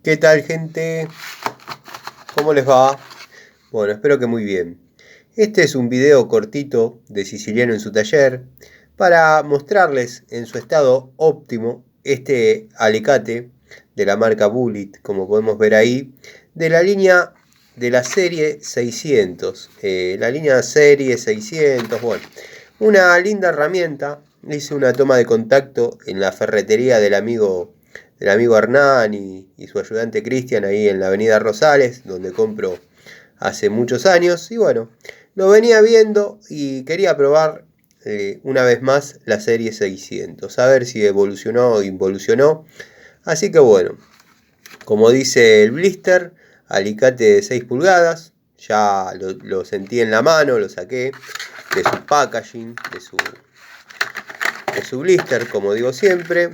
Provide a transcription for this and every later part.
¿Qué tal, gente? ¿Cómo les va? Bueno, espero que muy bien. Este es un video cortito de Siciliano en su taller para mostrarles en su estado óptimo este alicate de la marca Bullit, como podemos ver ahí, de la línea de la serie 600. La línea serie 600, bueno, una linda herramienta. Hice una toma de contacto en la ferretería del amigo Hernán y su ayudante Cristian ahí en la avenida Rosales, donde compro hace muchos años. Y bueno, lo venía viendo y quería probar una vez más la serie 600, a ver si evolucionó o involucionó. Así que bueno, como dice el blister, alicate de 6 pulgadas, ya lo sentí en la mano, lo saqué de su packaging, de su blister, como digo siempre.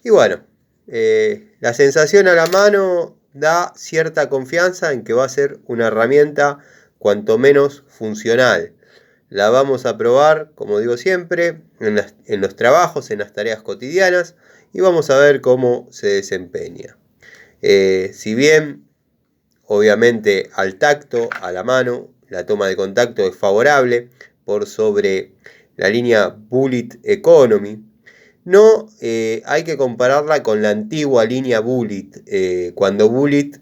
Y bueno, la sensación a la mano da cierta confianza en que va a ser una herramienta cuanto menos funcional. La vamos a probar, como digo siempre, en los trabajos, en las tareas cotidianas, y vamos a ver cómo se desempeña. Si bien, obviamente, al tacto, a la mano, la toma de contacto es favorable por sobre la línea Bullit Economy, no hay que compararla con la antigua línea Bullit, cuando Bullit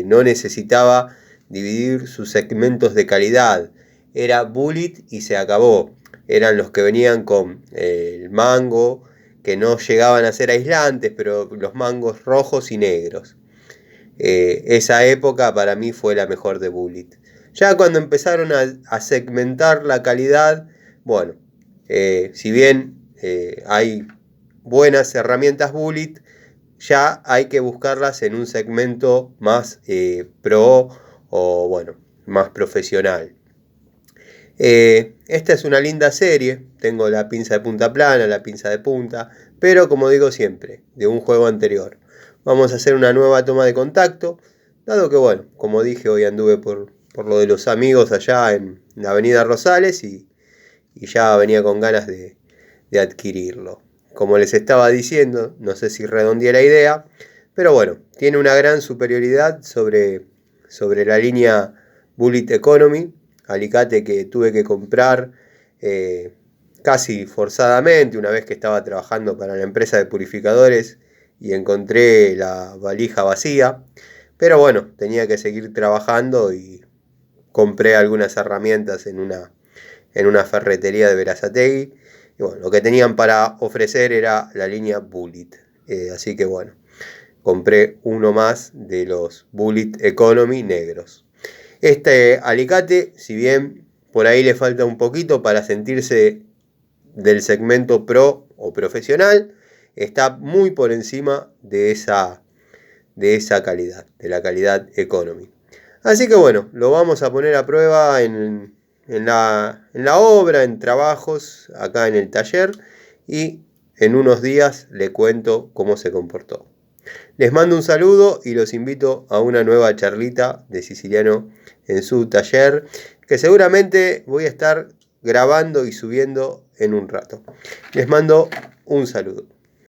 no necesitaba dividir sus segmentos de calidad. Era Bullit y se acabó. Eran los que venían con el mango, que no llegaban a ser aislantes, pero los mangos rojos y negros. Esa época para mí fue la mejor de Bullit. Ya cuando empezaron a segmentar la calidad, bueno, si bien hay buenas herramientas Bullit, ya hay que buscarlas en un segmento más pro o bueno, más profesional. Esta es una linda serie, tengo la pinza de punta plana, la pinza de punta, pero como digo siempre, de un juego anterior. Vamos a hacer una nueva toma de contacto, dado que bueno, como dije, hoy anduve por lo de los amigos allá en la avenida Rosales y ya venía con ganas de adquirirlo. Como les estaba diciendo, no sé si redondeé la idea, pero bueno, tiene una gran superioridad sobre la línea Bullit Economy, alicate que tuve que comprar casi forzadamente una vez que estaba trabajando para la empresa de purificadores y encontré la valija vacía. Pero bueno, tenía que seguir trabajando y compré algunas herramientas en una ferretería de Berazategui. Y bueno, lo que tenían para ofrecer era la línea Bullit. Así que bueno, compré uno más de los Bullit Economy negros. Este alicate, si bien por ahí le falta un poquito para sentirse del segmento pro o profesional, está muy por encima de esa calidad, de la calidad Economy. Así que bueno, lo vamos a poner a prueba en la obra, en trabajos, acá en el taller, y en unos días le cuento cómo se comportó. Les mando un saludo y los invito a una nueva charlita de Siciliano en su taller, que seguramente voy a estar grabando y subiendo en un rato. Les mando un saludo.